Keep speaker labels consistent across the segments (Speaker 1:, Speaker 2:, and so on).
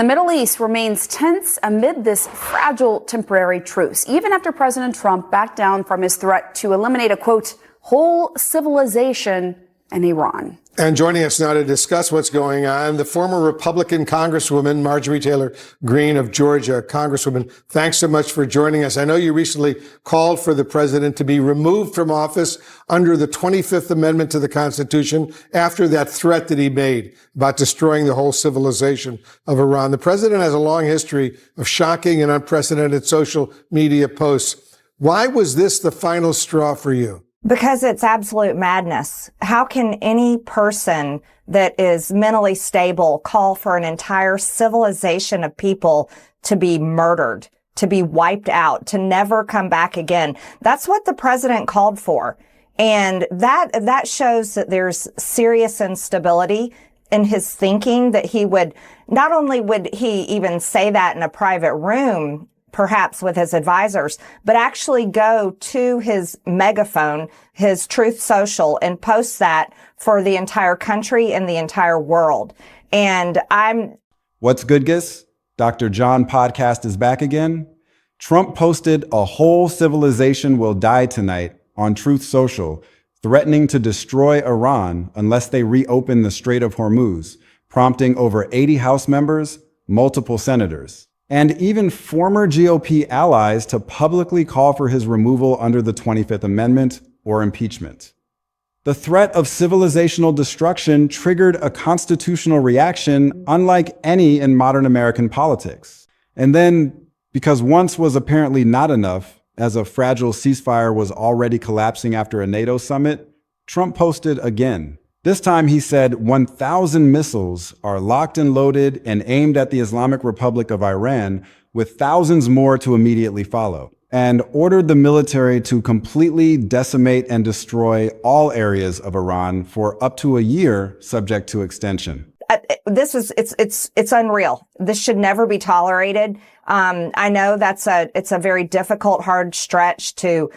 Speaker 1: The Middle East remains tense amid this fragile temporary truce, even after President Trump backed down from his threat to eliminate a, quote, whole civilization in Iran.
Speaker 2: And joining us now to discuss what's going on, the former Republican Congresswoman, Marjorie Taylor Greene of Georgia. Congresswoman, thanks so much for joining us. I know you recently called for the president to be removed from office under the 25th Amendment to the Constitution after that threat that he made about destroying the whole civilization of Iran. The president has a long history of shocking and unprecedented social media posts. Why was this the final straw for you?
Speaker 3: Because it's absolute madness. How can any person that is mentally stable call for an entire civilization of people to be murdered, to be wiped out, to never come back again? That's what the president called for. And that shows that there's serious instability in his thinking, that he would, not only would he even say that in a private room, perhaps with his advisors, but actually go to his megaphone, his Truth Social, and post that for the entire country and the entire world. And
Speaker 4: What's good, Gis? Dr. John podcast is back again. Trump posted a whole civilization will die tonight on Truth Social, threatening to destroy Iran unless they reopen the Strait of Hormuz, prompting over 80 House members, multiple senators, and even former GOP allies to publicly call for his removal under the 25th Amendment or impeachment. The threat of civilizational destruction triggered a constitutional reaction unlike any in modern American politics. And then, because once was apparently not enough, as a fragile ceasefire was already collapsing after a NATO summit, Trump posted again. This time he said 1,000 missiles are locked and loaded and aimed at the Islamic Republic of Iran, with thousands more to immediately follow, and ordered the military to completely decimate and destroy all areas of Iran for up to a year, subject to extension.
Speaker 3: It's unreal. This should never be tolerated. I know it's a very difficult, hard stretch to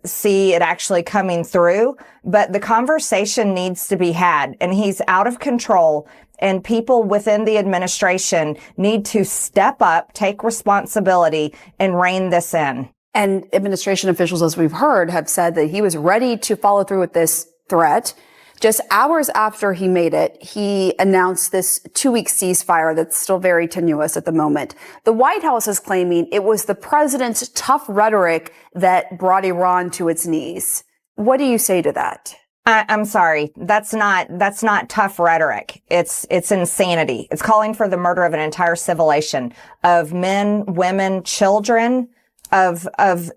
Speaker 3: see it actually coming through, but the conversation needs to be had, and he's out of control, and people within the administration need to step up, take responsibility, and rein this in.
Speaker 1: And administration officials, as we've heard, have said that he was ready to follow through with this threat. Just hours after he made it, he announced this 2-week ceasefire that's still very tenuous at the moment. The White House is claiming it was the president's tough rhetoric that brought Iran to its knees. What do you say to that?
Speaker 3: I'm sorry. That's not tough rhetoric. It's insanity. It's calling for the murder of an entire civilization of men, women, children, of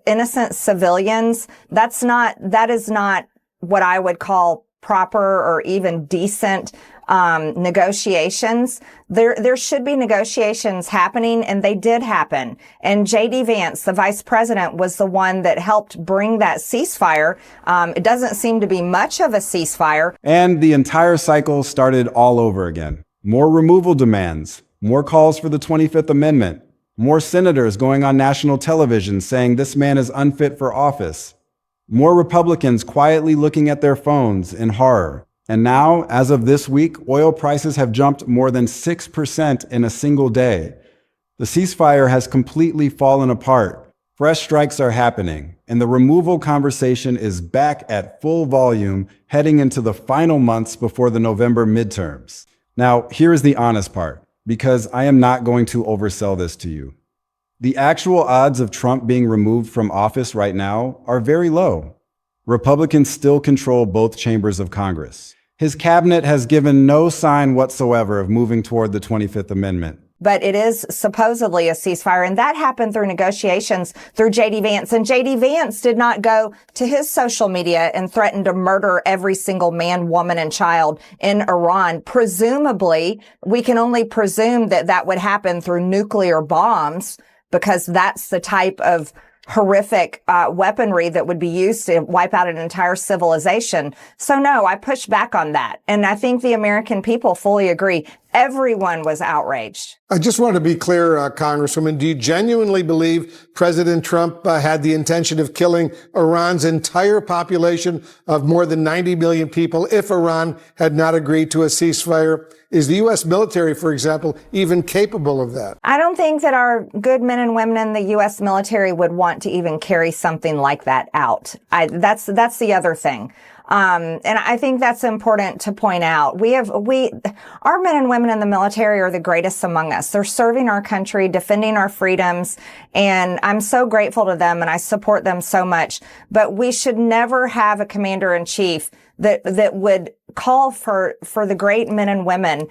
Speaker 3: innocent civilians. That is not what I would call proper or even decent negotiations. There should be negotiations happening, and they did happen. And J.D. Vance, the vice president, was the one that helped bring that ceasefire. It doesn't seem to be much of a ceasefire.
Speaker 4: And the entire cycle started all over again. More removal demands, more calls for the 25th Amendment, more senators going on national television saying this man is unfit for office. More Republicans quietly looking at their phones in horror. And now, as of this week, oil prices have jumped more than 6% in a single day. The ceasefire has completely fallen apart. Fresh strikes are happening, and the removal conversation is back at full volume, heading into the final months before the November midterms. Now, here is the honest part, because I am not going to oversell this to you. The actual odds of Trump being removed from office right now are very low. Republicans still control both chambers of Congress. His cabinet has given no sign whatsoever of moving toward the 25th Amendment.
Speaker 3: But it is supposedly a ceasefire, and that happened through negotiations through J.D. Vance. And J.D. Vance did not go to his social media and threaten to murder every single man, woman, and child in Iran. Presumably, we can only presume that that would happen through nuclear bombs, because that's the type of horrific weaponry that would be used to wipe out an entire civilization. So no, I push back on that. And I think the American people fully agree. Everyone was outraged.
Speaker 2: I just want to be clear, Congresswoman, do you genuinely believe President Trump had the intention of killing Iran's entire population of more than 90 million people if Iran had not agreed to a ceasefire? Is the U.S. military, for example, even capable of that?
Speaker 3: I don't think that our good men and women in the U.S. military would want to even carry something like that out. That's the other thing. And I think that's important to point out. Our men and women in the military are the greatest among us. They're serving our country, defending our freedoms, and I'm so grateful to them and I support them so much. But we should never have a commander-in-chief that would call for the great men and women.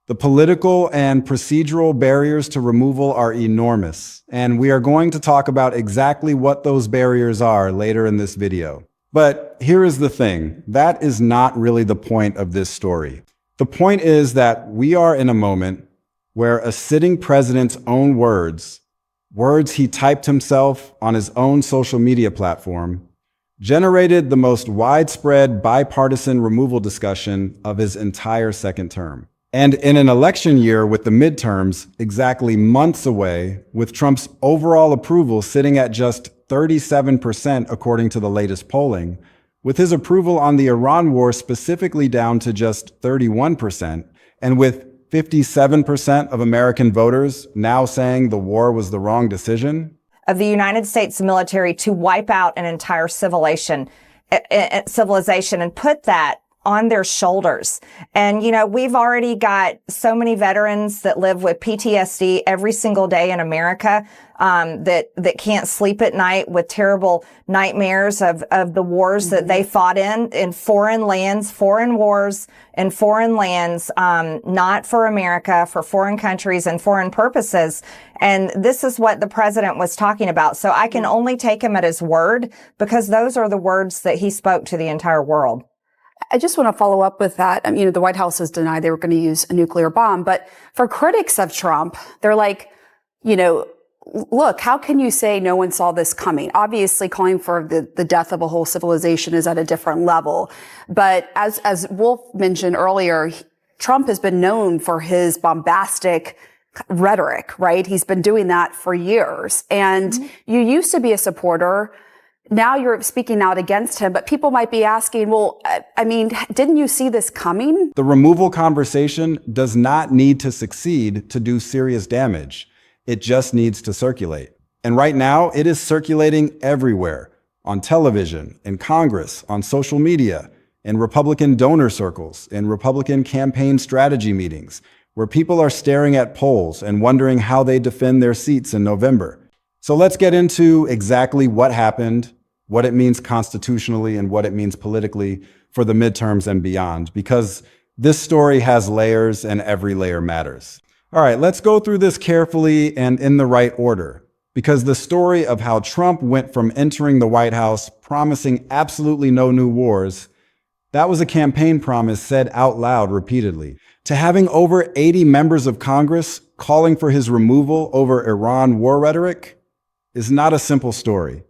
Speaker 4: The political and procedural barriers to removal are enormous, and we are going to talk about exactly what those barriers are later in this video. But here is the thing, that is not really the point of this story. The point is that we are in a moment where a sitting president's own words he typed himself on his own social media platform, generated the most widespread bipartisan removal discussion of his entire second term. And in an election year with the midterms exactly months away, with Trump's overall approval sitting at just 37% according to the latest polling, with his approval on the Iran war specifically down to just 31%, and with 57% of American voters now saying the war was the wrong decision,
Speaker 3: of the United States military to wipe out an entire civilization and put that on their shoulders. And, we've already got so many veterans that live with PTSD every single day in America, that can't sleep at night with terrible nightmares of the wars that they fought in foreign lands, foreign wars and foreign lands, not for America, for foreign countries and foreign purposes. And this is what the president was talking about. So I can only take him at his word because those are the words that he spoke to the entire world.
Speaker 1: I just want to follow up with that. The White House has denied they were going to use a nuclear bomb, but for critics of Trump, they're like, look, how can you say no one saw this coming? Obviously, calling for the death of a whole civilization is at a different level. But as Wolf mentioned earlier, Trump has been known for his bombastic rhetoric, right? He's been doing that for years. And you used to be a supporter. Now you're speaking out against him, but people might be asking, well, didn't you see this coming?
Speaker 4: The removal conversation does not need to succeed to do serious damage. It just needs to circulate. And right now, it is circulating everywhere, on television, in Congress, on social media, in Republican donor circles, in Republican campaign strategy meetings, where people are staring at polls and wondering how they defend their seats in November. So let's get into exactly what happened, what it means constitutionally and what it means politically for the midterms and beyond, because this story has layers and every layer matters. All right, let's go through this carefully and in the right order, because the story of how Trump went from entering the White House promising absolutely no new wars, that was a campaign promise said out loud repeatedly, to having over 80 members of Congress calling for his removal over Iran war rhetoric is not a simple story.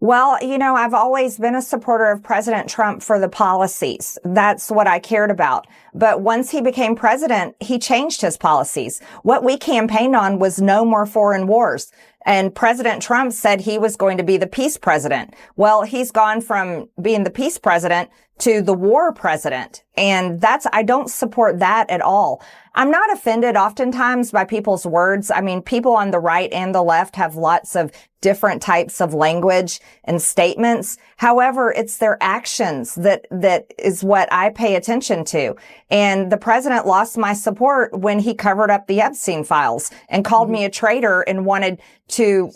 Speaker 3: Well, I've always been a supporter of President Trump for the policies. That's what I cared about. But once he became president, he changed his policies. What we campaigned on was no more foreign wars. And President Trump said he was going to be the peace president. Well, he's gone from being the peace president to the war president. And I don't support that at all. I'm not offended oftentimes by people's words. People on the right and the left have lots of different types of language and statements. However, it's their actions that is what I pay attention to. And the president lost my support when he covered up the Epstein files and called me a traitor and wanted to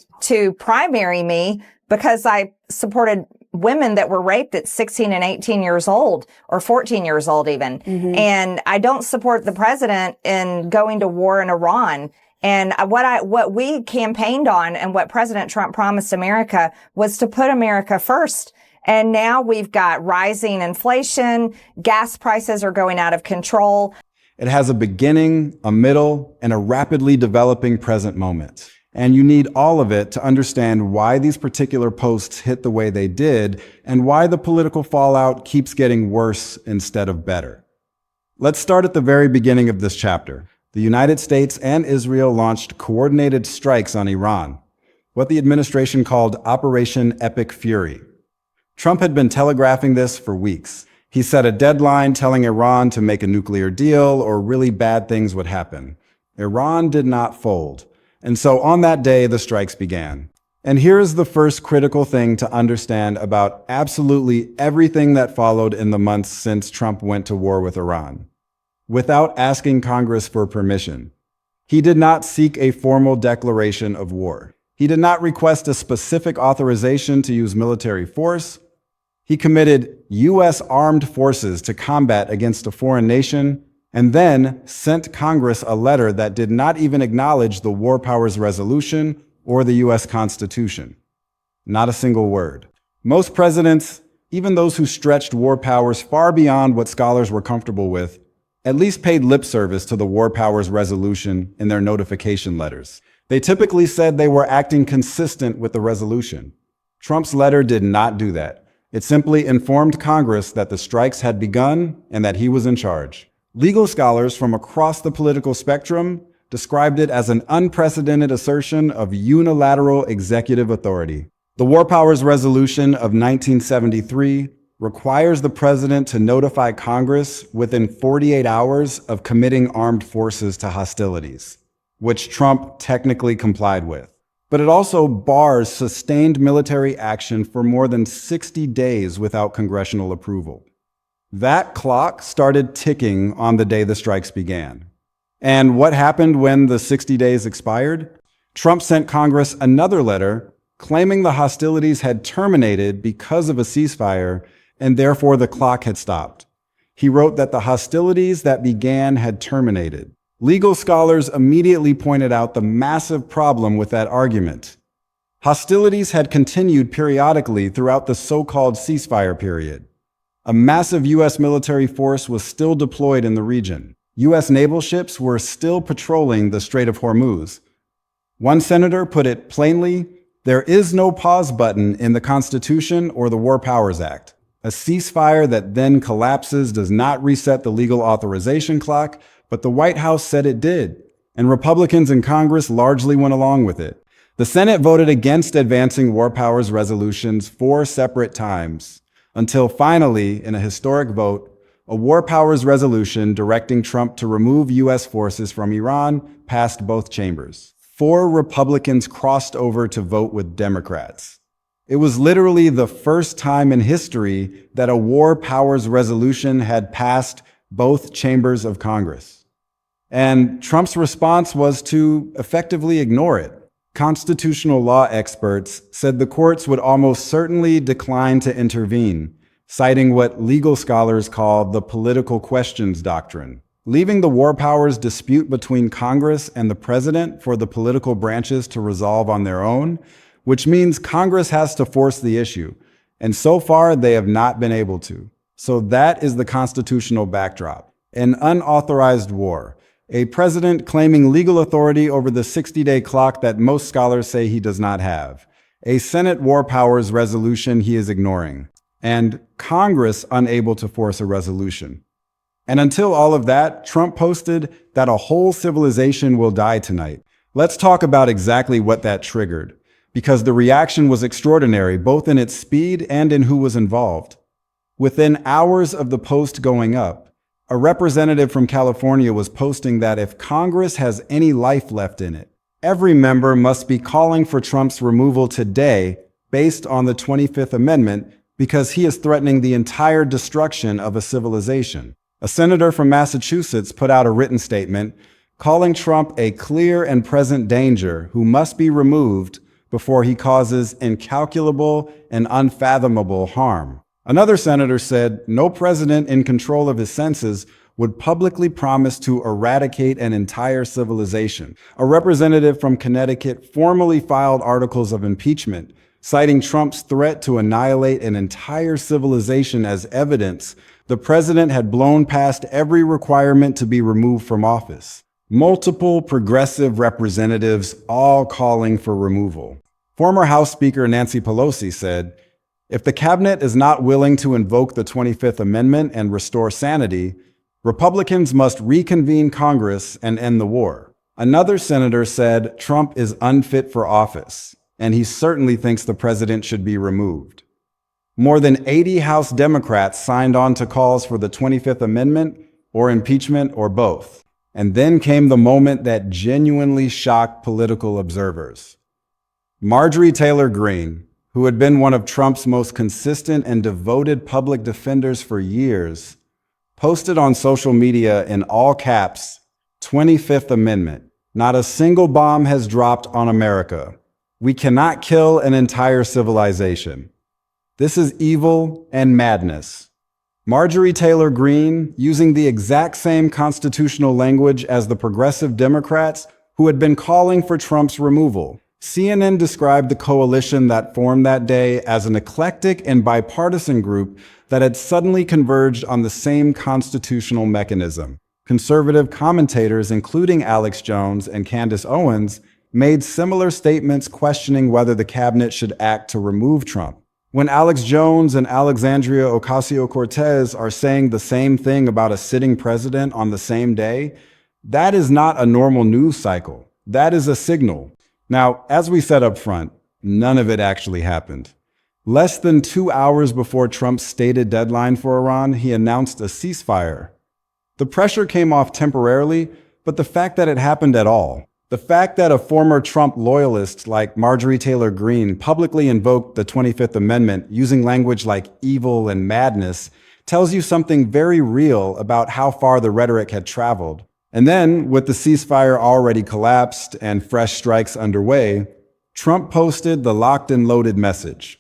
Speaker 3: primary me because I supported women that were raped at 16 and 18 years old or 14 years old even. And I don't support the president in going to war in Iran. And what we campaigned on and what President Trump promised America was to put America first. And now we've got rising inflation, gas prices are going out of control.
Speaker 4: It has a beginning, a middle, and a rapidly developing present moment. And you need all of it to understand why these particular posts hit the way they did and why the political fallout keeps getting worse instead of better. Let's start at the very beginning of this chapter. the United States and Israel launched coordinated strikes on Iran, what the administration called Operation Epic Fury. Trump had been telegraphing this for weeks. He set a deadline telling Iran to make a nuclear deal or really bad things would happen. Iran did not fold. And so on that day, the strikes began. And here's the first critical thing to understand about absolutely everything that followed in the months since Trump went to war with Iran. Without asking Congress for permission, he did not seek a formal declaration of war. He did not request a specific authorization to use military force. He committed U.S. armed forces to combat against a foreign nation and then sent Congress a letter that did not even acknowledge the War Powers Resolution or the U.S. Constitution. Not a single word. Most presidents, even those who stretched war powers far beyond what scholars were comfortable with, at least paid lip service to the War Powers Resolution in their notification letters. They typically said they were acting consistent with the resolution. Trump's letter did not do that. It simply informed Congress that the strikes had begun and that he was in charge. Legal scholars from across the political spectrum described it as an unprecedented assertion of unilateral executive authority. The War Powers Resolution of 1973 requires the president to notify Congress within 48 hours of committing armed forces to hostilities, which Trump technically complied with. But it also bars sustained military action for more than 60 days without congressional approval. That clock started ticking on the day the strikes began. And what happened when the 60 days expired? Trump sent Congress another letter claiming the hostilities had terminated because of a ceasefire and therefore the clock had stopped. He wrote that the hostilities that began had terminated. Legal scholars immediately pointed out the massive problem with that argument. Hostilities had continued periodically throughout the so-called ceasefire period. A massive U.S. military force was still deployed in the region. U.S. naval ships were still patrolling the Strait of Hormuz. One senator put it plainly, there is no pause button in the Constitution or the War Powers Act. A ceasefire that then collapses does not reset the legal authorization clock, but the White House said it did, and Republicans in Congress largely went along with it. The Senate voted against advancing war powers resolutions 4 separate times, until finally, in a historic vote, a war powers resolution directing Trump to remove U.S. forces from Iran passed both chambers. 4 Republicans crossed over to vote with Democrats. It was literally the first time in history that a war powers resolution had passed both chambers of Congress. And Trump's response was to effectively ignore it. Constitutional law experts said the courts would almost certainly decline to intervene, citing what legal scholars call the political questions doctrine, leaving the war powers dispute between Congress and the president for the political branches to resolve on their own, which means Congress has to force the issue. And so far, they have not been able to. So that is the constitutional backdrop. An unauthorized war. A president claiming legal authority over the 60-day clock that most scholars say he does not have. A Senate war powers resolution he is ignoring. And Congress unable to force a resolution. And until all of that, Trump posted that a whole civilization will die tonight. Let's talk about exactly what that triggered, because the reaction was extraordinary, both in its speed and in who was involved. Within hours of the post going up, a representative from California was posting that if Congress has any life left in it, every member must be calling for Trump's removal today based on the 25th Amendment, because he is threatening the entire destruction of a civilization. A senator from Massachusetts put out a written statement calling Trump a clear and present danger who must be removed before he causes incalculable and unfathomable harm. Another senator said no president in control of his senses would publicly promise to eradicate an entire civilization. A representative from Connecticut formally filed articles of impeachment, citing Trump's threat to annihilate an entire civilization as evidence the president had blown past every requirement to be removed from office. Multiple progressive representatives all calling for removal. Former House Speaker Nancy Pelosi said, if the cabinet is not willing to invoke the 25th Amendment and restore sanity, Republicans must reconvene Congress and end the war. Another senator said Trump is unfit for office, and he certainly thinks the president should be removed. More than 80 House Democrats signed on to calls for the 25th Amendment or impeachment or both. And then came the moment that genuinely shocked political observers. Marjorie Taylor Greene, who had been one of Trump's most consistent and devoted public defenders for years, posted on social media in all caps, 25th Amendment. Not a single bomb has dropped on America. We cannot kill an entire civilization. This is evil and madness. Marjorie Taylor Greene, using the exact same constitutional language as the progressive Democrats who had been calling for Trump's removal. CNN described the coalition that formed that day as an eclectic and bipartisan group that had suddenly converged on the same constitutional mechanism. Conservative commentators, including Alex Jones and Candace Owens, made similar statements questioning whether the cabinet should act to remove Trump. When Alex Jones and Alexandria Ocasio-Cortez are saying the same thing about a sitting president on the same day, that is not a normal news cycle. That is a signal. Now, as we said up front, none of it actually happened. Less than 2 hours before Trump's stated deadline for Iran, he announced a ceasefire. The pressure came off temporarily, but the fact that it happened at all, the fact that a former Trump loyalist like Marjorie Taylor Greene publicly invoked the 25th Amendment using language like evil and madness tells you something very real about how far the rhetoric had traveled. And then, with the ceasefire already collapsed and fresh strikes underway, Trump posted the locked and loaded message.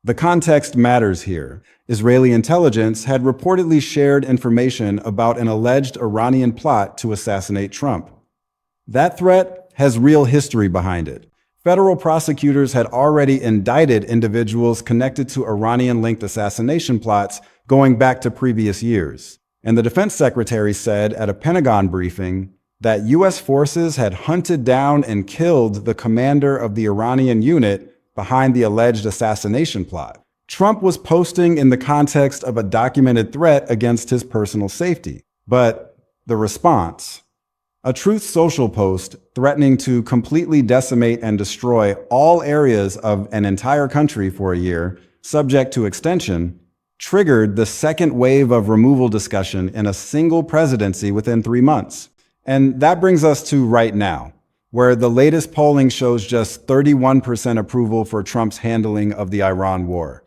Speaker 4: The context matters here. Israeli intelligence had reportedly shared information about an alleged Iranian plot to assassinate Trump. That threat has real history behind it. Federal prosecutors had already indicted individuals connected to Iranian-linked assassination plots going back to previous years. And the defense secretary said at a Pentagon briefing that U.S. forces had hunted down and killed the commander of the Iranian unit behind the alleged assassination plot. Trump was posting in the context of a documented threat against his personal safety. But the response: a Truth Social post threatening to completely decimate and destroy all areas of an entire country for a year, subject to extension, triggered the second wave of removal discussion in a single presidency within 3 months. And that brings us to right now, where the latest polling shows just 31% approval for Trump's handling of the Iran war,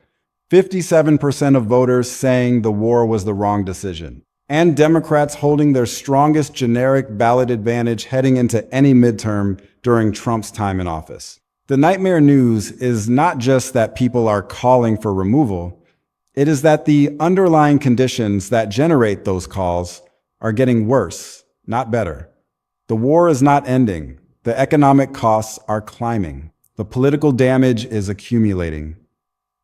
Speaker 4: 57% of voters saying the war was the wrong decision, and Democrats holding their strongest generic ballot advantage heading into any midterm during Trump's time in office. The nightmare news is not just that people are calling for removal, it is that the underlying conditions that generate those calls are getting worse, not better. The war is not ending. The economic costs are climbing. The political damage is accumulating.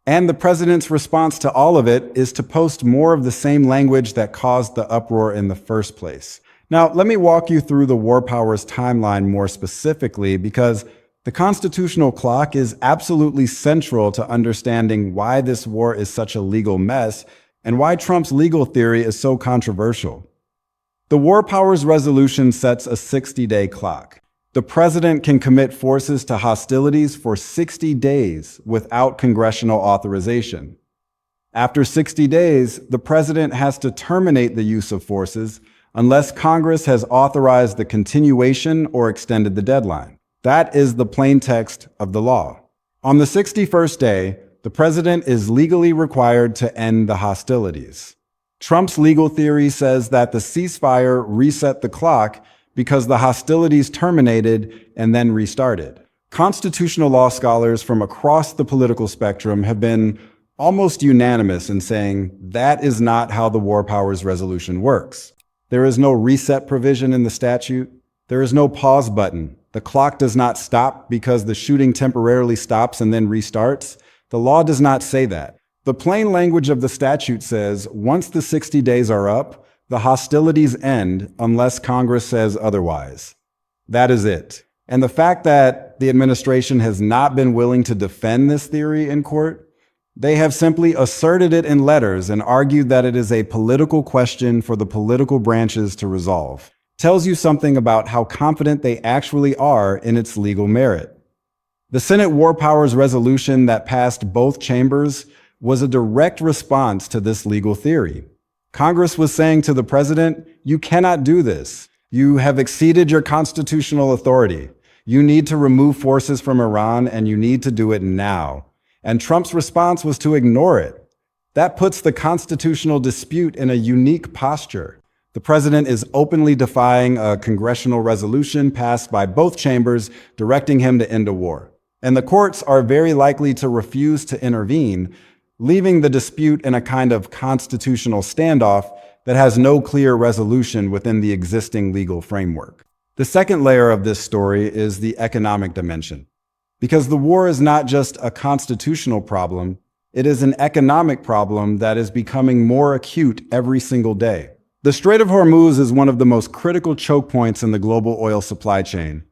Speaker 4: And the president's response to all of it is to post more of the same language that caused the uproar in the first place. Now, let me walk you through the war powers timeline more specifically, because the constitutional clock is absolutely central to understanding why this war is such a legal mess and why Trump's legal theory is so controversial. The War Powers Resolution sets a 60-day clock. The president can commit forces to hostilities for 60 days without congressional authorization. After 60 days, the president has to terminate the use of forces unless Congress has authorized the continuation or extended the deadline. That is the plain text of the law. On the 61st day, the president is legally required to end the hostilities. Trump's legal theory says that the ceasefire reset the clock because the hostilities terminated and then restarted. Constitutional law scholars from across the political spectrum have been almost unanimous in saying that is not how the War Powers Resolution works. There is no reset provision in the statute. There is no pause button. The clock does not stop because the shooting temporarily stops and then restarts. The law does not say that. The plain language of the statute says once the 60 days are up, the hostilities end unless Congress says otherwise. That is it. And the fact that the administration has not been willing to defend this theory in court, They have simply asserted it in letters and argued that it is a political question for the political branches to resolve. Tells you something about how confident they actually are in its legal merit. The Senate War Powers resolution that passed both chambers was a direct response to this legal theory. Congress was saying to the president, you cannot do this. You have exceeded your constitutional authority. You need to remove forces from Iran, and you need to do it now. And Trump's response was to ignore it. That puts the constitutional dispute in a unique posture. The president is openly defying a congressional resolution passed by both chambers directing him to end a war. And the courts are very likely to refuse to intervene, leaving the dispute in a kind of constitutional standoff that has no clear resolution within the existing legal framework. The second layer of this story is the economic dimension. Because the war is not just a constitutional problem, it is an economic problem that is becoming more acute every single day. The Strait of Hormuz is one of the most critical choke points in the global oil supply chain.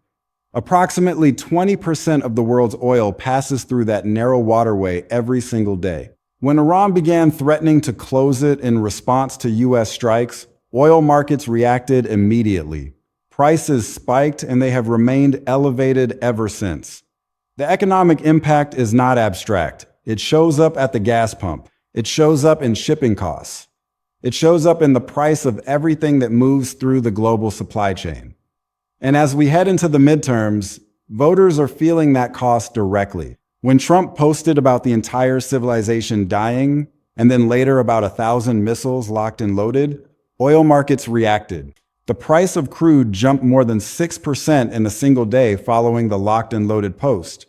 Speaker 4: Approximately 20% of the world's oil passes through that narrow waterway every single day. When Iran began threatening to close it in response to U.S. strikes, oil markets reacted immediately. Prices spiked, and they have remained elevated ever since. The economic impact is not abstract. It shows up at the gas pump. It shows up in shipping costs. It shows up in the price of everything that moves through the global supply chain. And as we head into the midterms, voters are feeling that cost directly. When Trump posted about the entire civilization dying, and then later about 1,000 missiles locked and loaded, oil markets reacted. The price of crude jumped more than 6% in a single day following the locked and loaded post.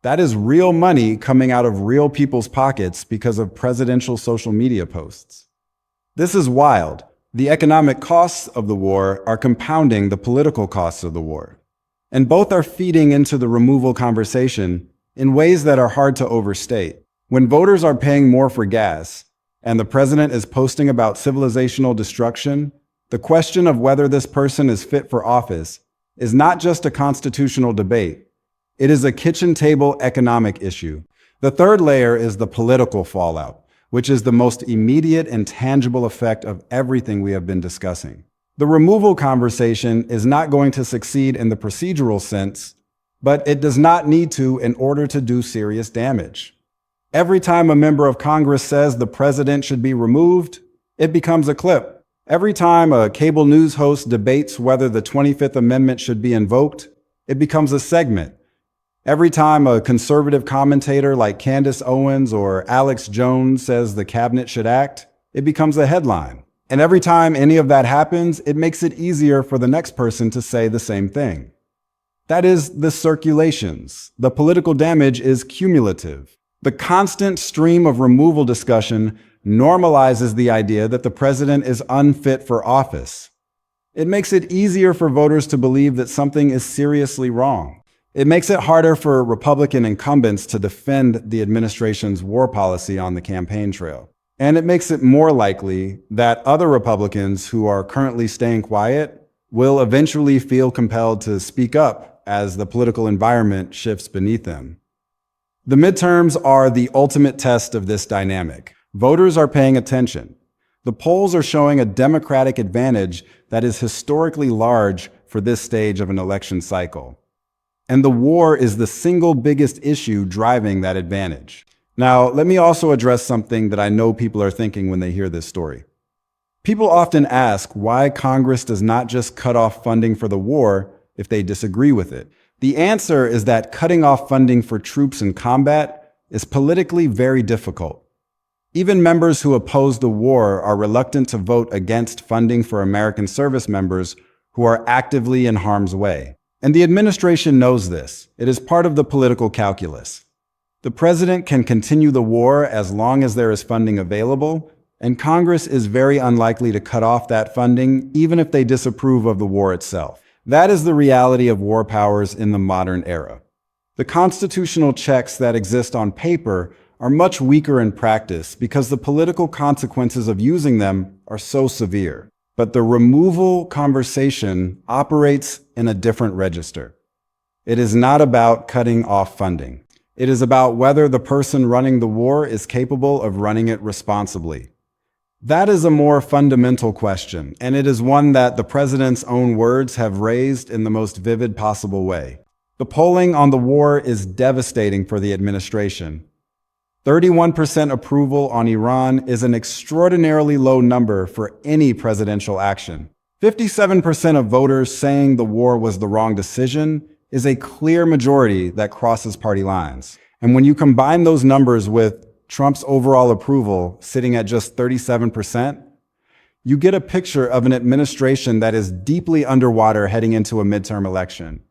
Speaker 4: That is real money coming out of real people's pockets because of presidential social media posts. This is wild. The economic costs of the war are compounding the political costs of the war. And both are feeding into the removal conversation in ways that are hard to overstate. When voters are paying more for gas, and the president is posting about civilizational destruction, the question of whether this person is fit for office is not just a constitutional debate. It is a kitchen table economic issue. The third layer is the political fallout, which is the most immediate and tangible effect of everything we have been discussing. The removal conversation is not going to succeed in the procedural sense, but it does not need to in order to do serious damage. Every time a member of Congress says the president should be removed, it becomes a clip. Every time a cable news host debates whether the 25th Amendment should be invoked, it becomes a segment. Every time a conservative commentator like Candace Owens or Alex Jones says the cabinet should act, it becomes a headline. And every time any of that happens, it makes it easier for the next person to say the same thing. That is the circulations. The political damage is cumulative. The constant stream of removal discussion normalizes the idea that the president is unfit for office. It makes it easier for voters to believe that something is seriously wrong. It makes it harder for Republican incumbents to defend the administration's war policy on the campaign trail. And it makes it more likely that other Republicans who are currently staying quiet will eventually feel compelled to speak up as the political environment shifts beneath them. The midterms are the ultimate test of this dynamic. Voters are paying attention. The polls are showing a Democratic advantage that is historically large for this stage of an election cycle. And the war is the single biggest issue driving that advantage. Now, let me also address something that I know people are thinking when they hear this story. People often ask why Congress does not just cut off funding for the war if they disagree with it. The answer is that cutting off funding for troops in combat is politically very difficult. Even members who oppose the war are reluctant to vote against funding for American service members who are actively in harm's way. And the administration knows this. It is part of the political calculus. The president can continue the war as long as there is funding available, and Congress is very unlikely to cut off that funding, even if they disapprove of the war itself. That is the reality of war powers in the modern era. The constitutional checks that exist on paper are much weaker in practice because the political consequences of using them are so severe. But the removal conversation operates in a different register. It is not about cutting off funding. It is about whether the person running the war is capable of running it responsibly. That is a more fundamental question, and it is one that the president's own words have raised in the most vivid possible way. The polling on the war is devastating for the administration. 31% approval on Iran is an extraordinarily low number for any presidential action. 57% of voters saying the war was the wrong decision is a clear majority that crosses party lines. And when you combine those numbers with Trump's overall approval sitting at just 37%, you get a picture of an administration that is deeply underwater heading into a midterm election,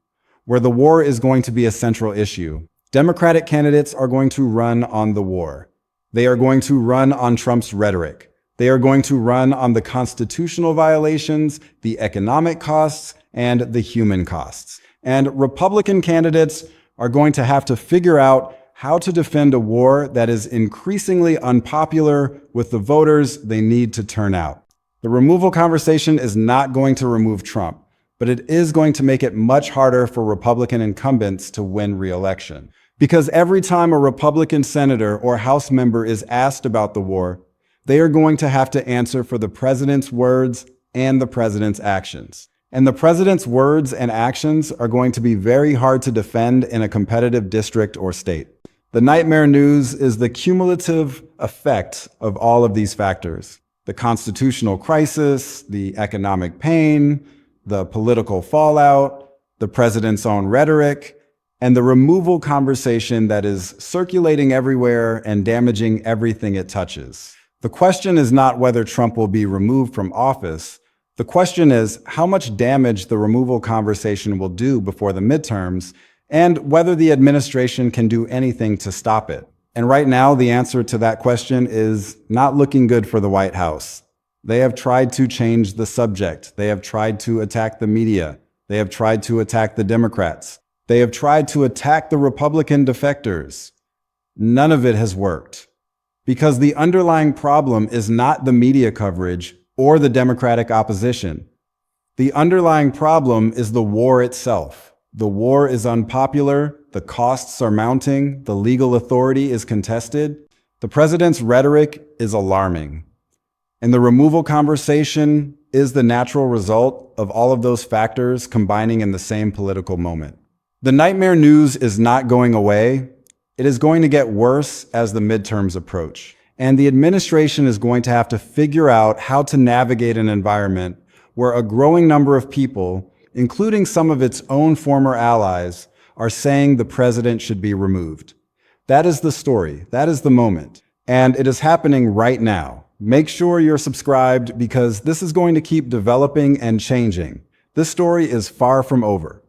Speaker 4: where the war is going to be a central issue. Democratic candidates are going to run on the war. They are going to run on Trump's rhetoric. They are going to run on the constitutional violations, the economic costs, and the human costs. And Republican candidates are going to have to figure out how to defend a war that is increasingly unpopular with the voters they need to turn out. The removal conversation is not going to remove Trump, but it is going to make it much harder for Republican incumbents to win re-election. Because every time a Republican senator or House member is asked about the war, they are going to have to answer for the president's words and the president's actions. And the president's words and actions are going to be very hard to defend in a competitive district or state. The nightmare news is the cumulative effect of all of these factors: the constitutional crisis, the economic pain, the political fallout, the president's own rhetoric, and the removal conversation that is circulating everywhere and damaging everything it touches. The question is not whether Trump will be removed from office. The question is how much damage the removal conversation will do before the midterms, and whether the administration can do anything to stop it. And right now, the answer to that question is not looking good for the White House. They have tried to change the subject. They have tried to attack the media. They have tried to attack the Democrats. They have tried to attack the Republican defectors. None of it has worked. Because the underlying problem is not the media coverage or the Democratic opposition. The underlying problem is the war itself. The war is unpopular, the costs are mounting, the legal authority is contested. The president's rhetoric is alarming. And the removal conversation is the natural result of all of those factors combining in the same political moment. The nightmare news is not going away. It is going to get worse as the midterms approach. And the administration is going to have to figure out how to navigate an environment where a growing number of people, including some of its own former allies, are saying the president should be removed. That is the story. That is the moment. And it is happening right now. Make sure you're subscribed because this is going to keep developing and changing. This story is far from over.